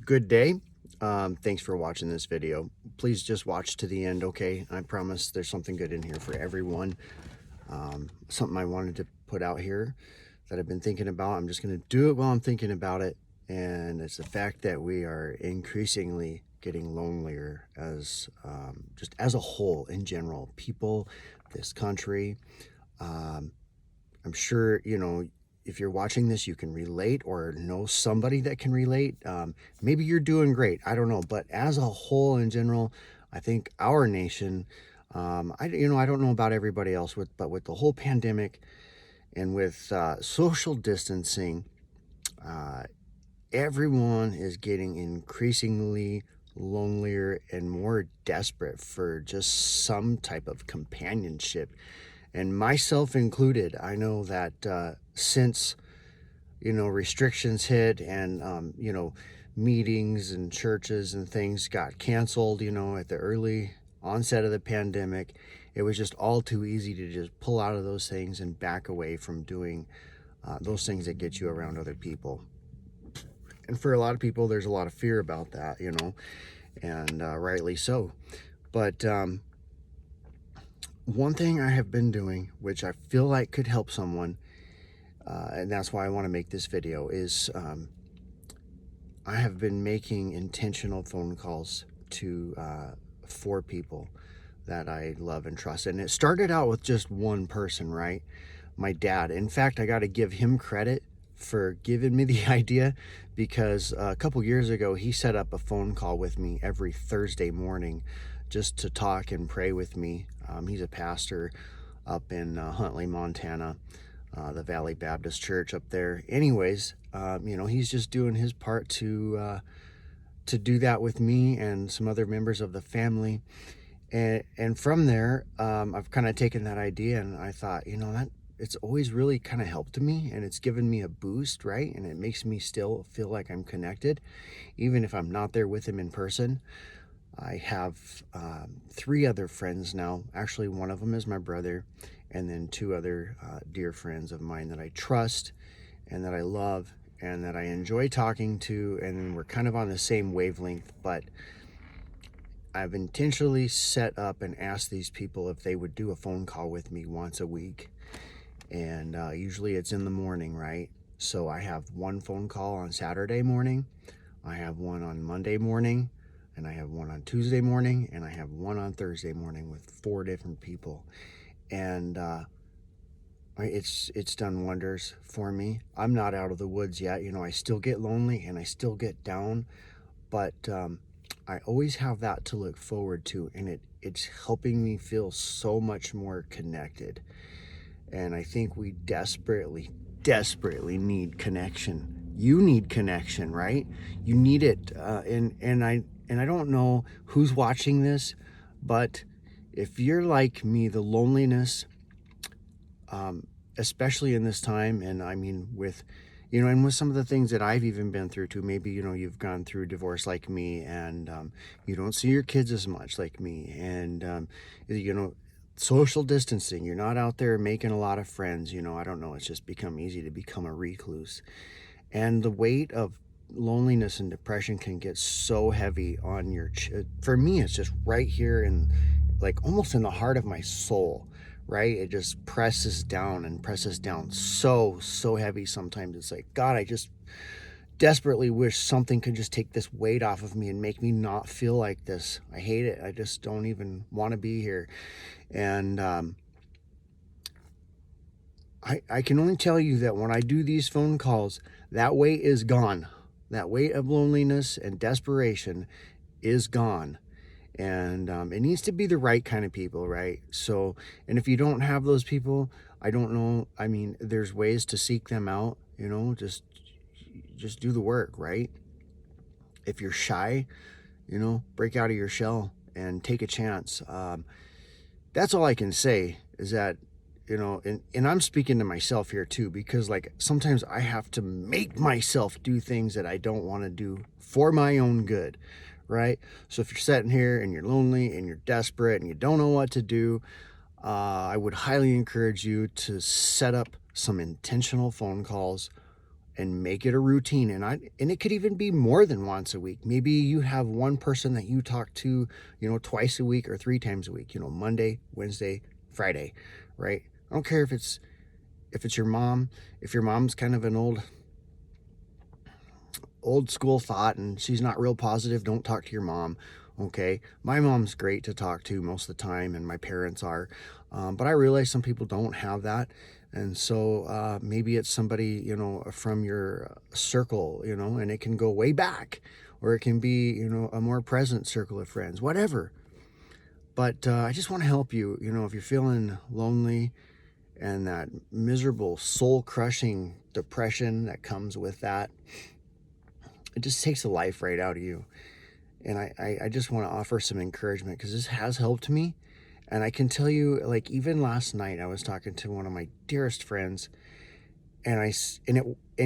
Good day. Thanks for watching this video. Please just watch to the end, okay? I promise there's something good in here for everyone. Something I wanted to put out here that I've been thinking about. I'm just going to do it while I'm thinking about it. And it's the fact that we are increasingly getting lonelier as just as a whole in general. People, this country. I'm sure, if you're watching this, you can relate or know somebody that can relate. Maybe you're doing great. I don't know. But as a whole in general, I think our nation, I don't know about everybody else, but with the whole pandemic and with social distancing, everyone is getting increasingly lonelier and more desperate for just some type of companionship, and myself included. I know that since restrictions hit and meetings and churches and things got canceled at the early onset of the pandemic, it was just all too easy to just pull out of those things and back away from doing those things that get you around other people. And for a lot of people, there's a lot of fear about that, and rightly so. But one thing I have been doing, which I feel like could help someone, and that's why I want to make this video, is I have been making intentional phone calls to 4 people that I love and trust. And it started out with just one person, right? My dad. In fact, I got to give him credit for giving me the idea, because a couple years ago, he set up a phone call with me every Thursday morning just to talk and pray with me. He's a pastor up in Huntley, Montana, the Valley Baptist Church up there. Anyways, he's just doing his part to do that with me and some other members of the family. And from there, I've kind of taken that idea and I thought, that it's always really kind of helped me, and it's given me a boost, right? And it makes me still feel like I'm connected, even if I'm not there with him in person. I have 3 other friends now. Actually, one of them is my brother, and then 2 other dear friends of mine that I trust and that I love and that I enjoy talking to, and we're kind of on the same wavelength. But I've intentionally set up and asked these people if they would do a phone call with me once a week. And usually it's in the morning, right? So I have one phone call on Saturday morning, I have one on Monday morning, and I have one on Tuesday morning, and I have one on Thursday morning with 4 different people. And it's done wonders for me. I'm not out of the woods yet. I still get lonely and I still get down, but I always have that to look forward to, and it's helping me feel so much more connected. And I think we desperately need connection. You need connection, right? You need it. And I don't know who's watching this, but if you're like me, the loneliness, especially in this time, and I mean with, and with some of the things that I've even been through too, maybe, you've gone through divorce like me, and you don't see your kids as much like me, and, social distancing, you're not out there making a lot of friends, I don't know, it's just become easy to become a recluse. And the weight of loneliness and depression can get so heavy on your for me, it's just right here in, like, almost in the heart of my soul, right? It just presses down and presses down so heavy. Sometimes it's like, God, I just desperately wish something could just take this weight off of me and make me not feel like this. I hate it. I just don't even want to be here. And I can only tell you that when I do these phone calls, that weight is gone. That weight of loneliness and desperation is gone. And it needs to be the right kind of people, right? So, and if you don't have those people, I don't know. I mean, there's ways to seek them out, just do the work, right? If you're shy, break out of your shell and take a chance. That's all I can say, is that, and I'm speaking to myself here too, because like sometimes I have to make myself do things that I don't want to do for my own good, right? So if you're sitting here and you're lonely and you're desperate and you don't know what to do, I would highly encourage you to set up some intentional phone calls and make it a routine. And it could even be more than once a week. Maybe you have one person that you talk to, twice a week or 3 times a week, Monday, Wednesday, Friday, right? I don't care if it's your mom. If your mom's kind of an old school thought and she's not real positive, don't talk to your mom. Okay, my mom's great to talk to most of the time, and my parents are, but I realize some people don't have that. And so maybe it's somebody from your circle, and it can go way back, or it can be a more present circle of friends, whatever. But I just want to help you. If you're feeling lonely and that miserable, soul-crushing depression that comes with that, it just takes the life right out of you. And I just want to offer some encouragement, because this has helped me. And I can tell you, like, even last night I was talking to one of my dearest friends, and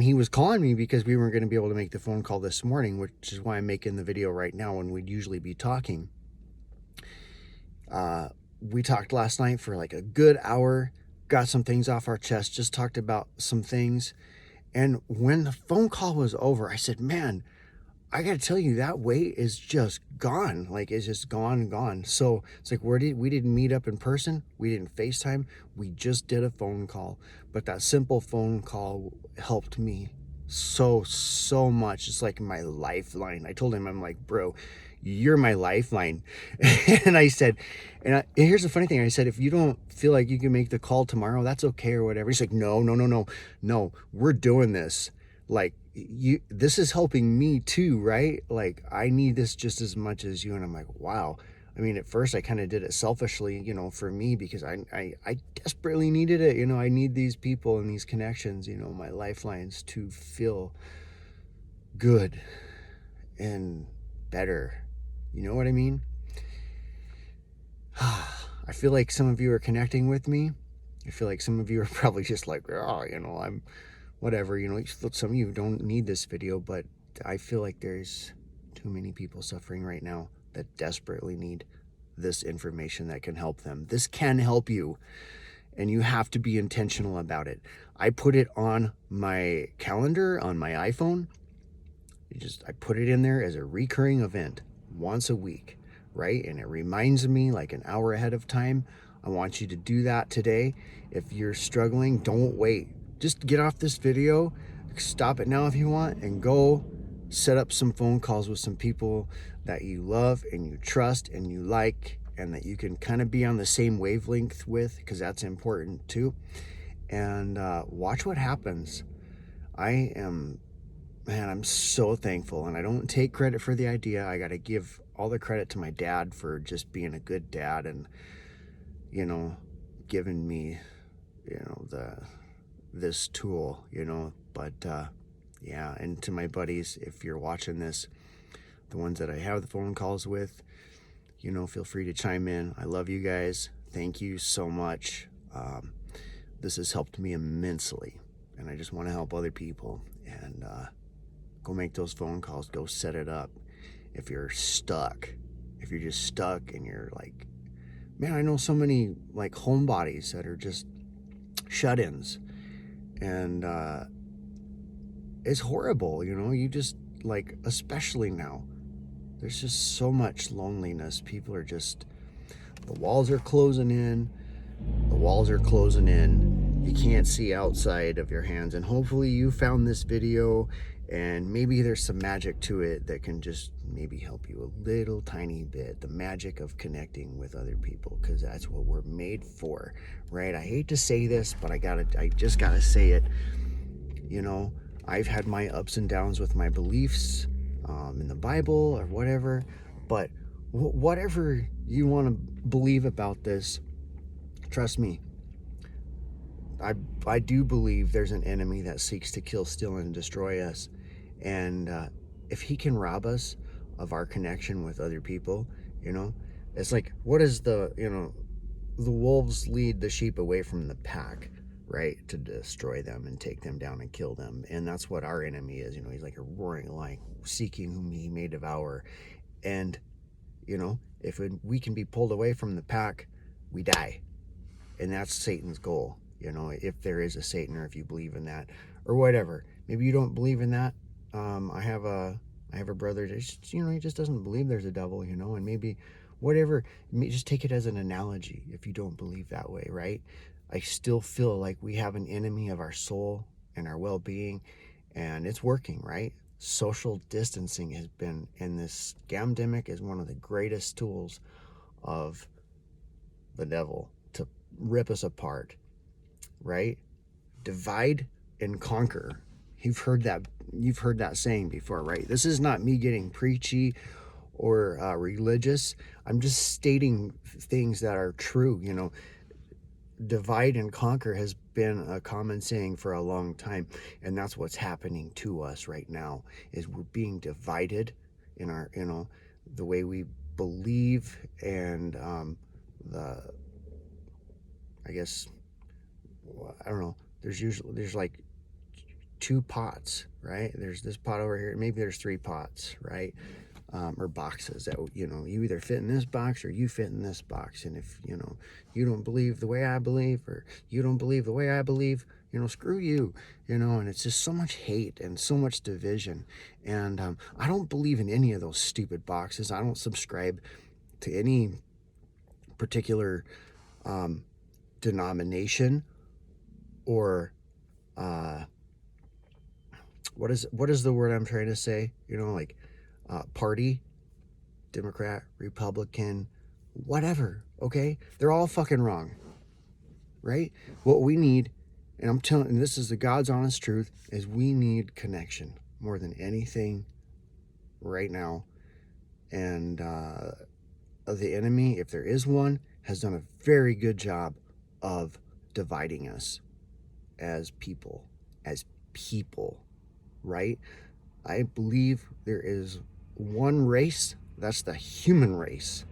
he was calling me because we weren't going to be able to make the phone call this morning, which is why I'm making the video right now when we'd usually be talking. We talked last night for like a good hour, got some things off our chest, just talked about some things. And when the phone call was over, I said, man, I got to tell you, that weight is just gone. Like, it's just gone. So it's like, we didn't meet up in person. We didn't FaceTime. We just did a phone call. But that simple phone call helped me so much. It's like my lifeline. I told him, I'm like, bro, you're my lifeline. And I said, and here's the funny thing. I said, if you don't feel like you can make the call tomorrow, that's okay or whatever. He's like, no, we're doing this. Like, this is helping me too, right? Like, I need this just as much as you. And I'm like, wow. I mean, at first I kind of did it selfishly, for me, because I desperately needed it. I need these people and these connections, my lifelines, to feel good and better. You know what I mean? I feel like some of you are connecting with me. I feel like some of you are probably just like, oh, I'm whatever, some of you don't need this video, but I feel like there's too many people suffering right now that desperately need this information that can help them. This can help you, and you have to be intentional about it. I put it on my calendar on my iPhone. I put it in there as a recurring event once a week, right? And it reminds me like an hour ahead of time. I want you to do that today. If you're struggling, don't wait. Just get off this video, stop it now if you want, and go set up some phone calls with some people that you love and you trust and you like, and that you can kind of be on the same wavelength with, because that's important too. And watch what happens. I'm so thankful, and I don't take credit for the idea. I got to give all the credit to my dad for just being a good dad and, giving me, this tool, but yeah. And to my buddies, if you're watching this, the ones that I have the phone calls with, feel free to chime in. I love you guys. Thank you so much. This has helped me immensely, and I just want to help other people. And go make those phone calls. Go set it up. If you're just stuck and you're like, man, I know so many like homebodies that are just shut-ins, and it's horrible. You just, like, especially now, there's just so much loneliness. People are just, the walls are closing in. You can't see outside of your hands. And hopefully you found this video, and maybe there's some magic to it that can just maybe help you a little tiny bit. The magic of connecting with other people, because that's what we're made for, right? I hate to say this, but I just gotta say it. I've had my ups and downs with my beliefs in the Bible or whatever, but whatever you want to believe about this, trust me, I do believe there's an enemy that seeks to kill, steal, and destroy us. And if he can rob us of our connection with other people, it's like, what is the wolves lead the sheep away from the pack, right? To destroy them and take them down and kill them. And that's what our enemy is. He's like a roaring lion, seeking whom he may devour. And, if we can be pulled away from the pack, we die. And that's Satan's goal. If there is a Satan, or if you believe in that or whatever. Maybe you don't believe in that. I have a brother that just, he just doesn't believe there's a devil, and maybe whatever, just take it as an analogy if you don't believe that way, right? I still feel like we have an enemy of our soul and our well-being, and it's working, right? Social distancing has been, in this scamdemic, is one of the greatest tools of the devil to rip us apart, right? Divide and conquer. You've heard that saying before, right? This is not me getting preachy or religious. I'm just stating things that are true. Divide and conquer has been a common saying for a long time, and that's what's happening to us right now. Is we're being divided in our, the way we believe, and the, I guess, I don't know. There's like two pots, right? There's this pot over here. Maybe there's three pots, right? Or boxes that, you either fit in this box or you fit in this box. And if, you don't believe the way I believe, or you don't believe the way I believe, screw you, and it's just so much hate and so much division. And I don't believe in any of those stupid boxes. I don't subscribe to any particular denomination or what is the word I'm trying to say? Like party, Democrat, Republican, whatever. Okay, they're all fucking wrong, right? What we need, and this is the God's honest truth, is we need connection more than anything right now. And the enemy, if there is one, has done a very good job of dividing us as people, right? I believe there is one race, that's the human race.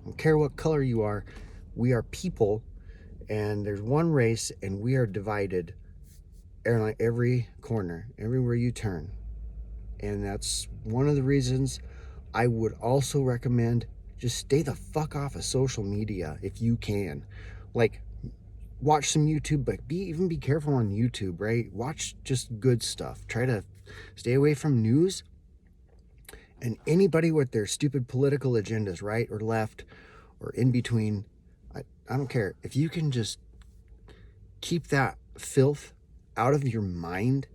I don't care what color you are, we are people, and there's one race, and we are divided on every corner, everywhere you turn. And that's one of the reasons I would also recommend just stay the fuck off of social media if you can. Like, watch some YouTube, but be careful on YouTube, right? Watch just good stuff. Try to stay away from news and anybody with their stupid political agendas, right or left or in between. I don't care. If you can just keep that filth out of your mind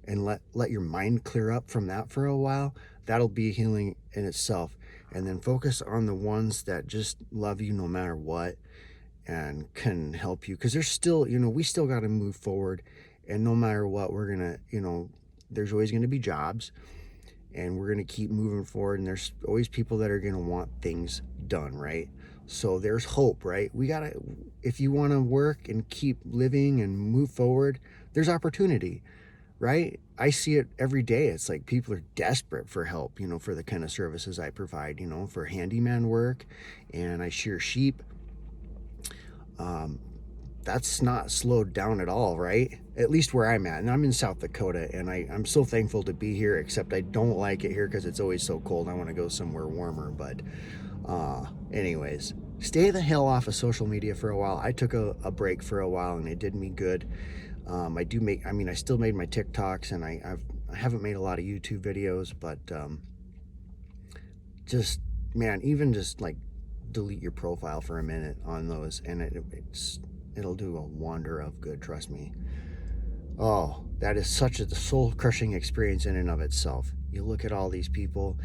and let your mind clear up from that for a while, that'll be healing in itself. And then focus on the ones that just love you no matter what and can help you, because there's still, we still got to move forward, and no matter what, we're gonna, there's always going to be jobs, and we're going to keep moving forward, and there's always people that are going to want things done, right? So there's hope, right? If you want to work and keep living and move forward, there's opportunity, right? I see it every day. It's like people are desperate for help, for the kind of services I provide, for handyman work, and I shear sheep. That's not slowed down at all, right? At least where I'm at. And I'm in South Dakota, and I'm so thankful to be here, except I don't like it here because it's always so cold. I want to go somewhere warmer. But anyways, stay the hell off of social media for a while. I took a break for a while, and it did me good. I still made my TikToks, and I haven't made a lot of YouTube videos, but just, man, even just like delete your profile for a minute on those, and it'll do a wonder of good, trust me. Oh, that is such a soul-crushing experience in and of itself. You look at all these people,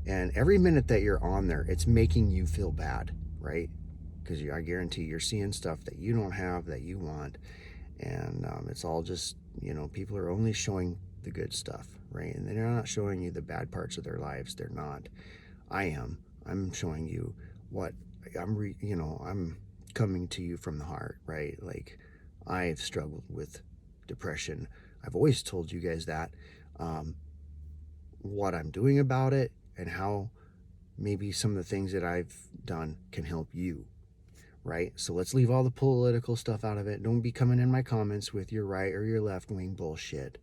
and every minute that you're on there, it's making you feel bad, right? Because I guarantee you're seeing stuff that you don't have, that you want, and it's all just, people are only showing the good stuff, right? And they're not showing you the bad parts of their lives. They're not. I'm showing you what I'm coming to you from the heart, right? Like, I've struggled with depression. I've always told you guys that, what I'm doing about it, and how maybe some of the things that I've done can help you, right? So let's leave all the political stuff out of it. Don't be coming in my comments with your right or your left wing bullshit.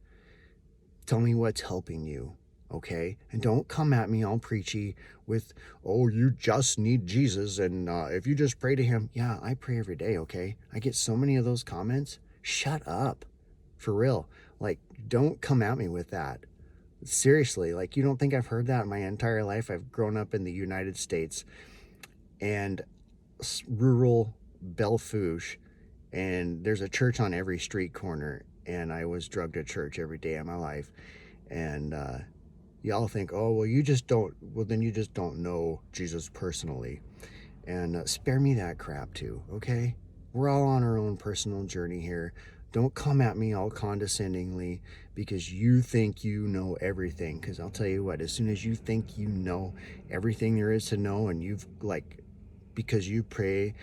Tell me what's helping you, okay? And don't come at me all preachy with, oh, you just need Jesus, and if you just pray to him. Yeah, I pray every day, okay? I get so many of those comments. Shut up. For real. Like, Don't come at me with that. Seriously, like, you don't think I've heard that my entire life? I've grown up in the United States and rural Bellefouche, and there's a church on every street corner, and I was drugged at church every day of my life. And y'all think, oh, well, then you just don't know Jesus personally. And spare me that crap too, okay? We're all on our own personal journey here. Don't come at me all condescendingly because you think you know everything. Because I'll tell you what, as soon as you think you know everything there is to know, and because you pray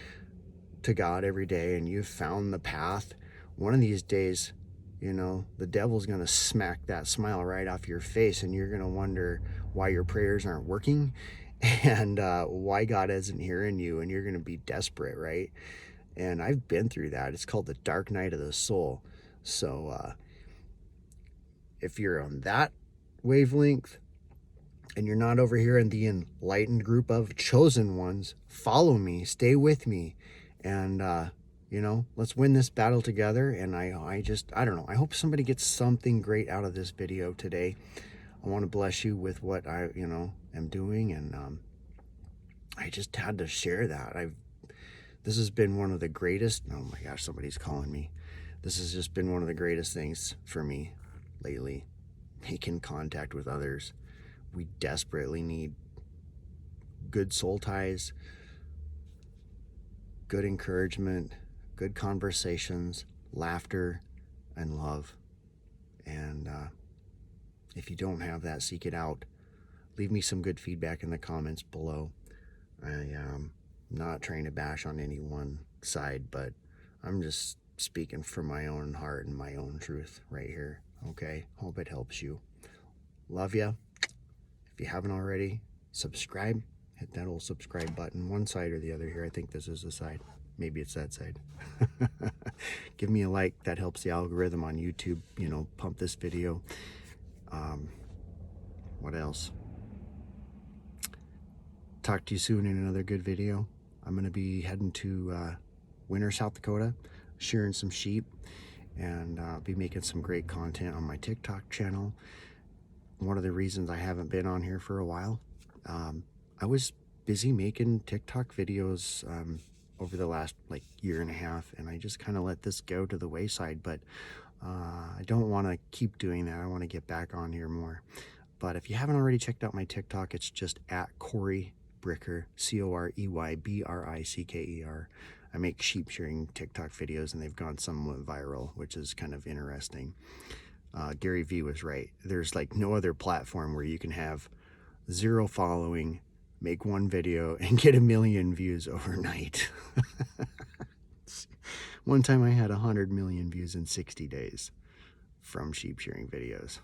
to God every day and you've found the path, one of these days, the devil's going to smack that smile right off your face, and you're going to wonder why your prayers aren't working and why God isn't hearing you, and you're going to be desperate, right? And I've been through that. It's called the dark night of the soul. So if you're on that wavelength and you're not over here in the enlightened group of chosen ones, follow me, stay with me, and let's win this battle together. And I don't know, I hope somebody gets something great out of this video today. I want to bless you with what I am doing, and I just had to share that. This has been one of the greatest, oh my gosh, somebody's calling me. This has just been one of the greatest things for me lately, making contact with others. We desperately need good soul ties, good encouragement, good conversations, laughter, and love. And if you don't have that, seek it out. Leave me some good feedback in the comments below. I am not trying to bash on any one side, but I'm just speaking from my own heart and my own truth right here. Okay? Hope it helps you. Love ya. If you haven't already, subscribe. Hit that old subscribe button, one side or the other here. I think this is the side. Maybe it's that side. Give me a like. That helps the algorithm on YouTube, pump this video. What else? Talk to you soon in another good video. I'm going to be heading to Winter, South Dakota, shearing some sheep, and be making some great content on my TikTok channel. One of the reasons I haven't been on here for a while, I was busy making TikTok videos over the last year and a half, and I just kind of let this go to the wayside. But I don't want to keep doing that. I want to get back on here more. But if you haven't already checked out my TikTok, it's just at Corey Bricker, COREYBRICKER. I make sheep shearing TikTok videos, and they've gone somewhat viral, which is kind of interesting. Gary Vee was right. There's no other platform where you can have 0 following, make one video, and get 1 million views overnight. One time I had 100 million views in 60 days from sheep shearing videos.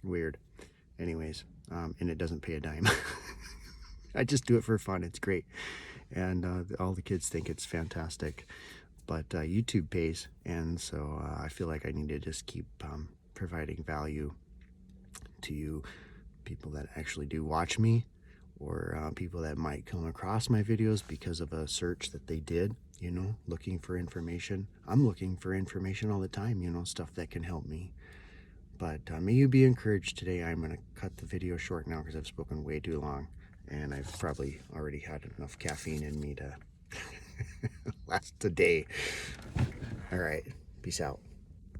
Weird. Anyways, and it doesn't pay a dime. I just do it for fun. It's great. And all the kids think it's fantastic. But YouTube pays, and so I feel like I need to just keep providing value to you, people that actually do watch me, or people that might come across my videos because of a search that they did, looking for information. I'm looking for information all the time, stuff that can help me. But may you be encouraged today. I'm going to cut the video short now because I've spoken way too long, and I've probably already had enough caffeine in me to last a day. All right, peace out.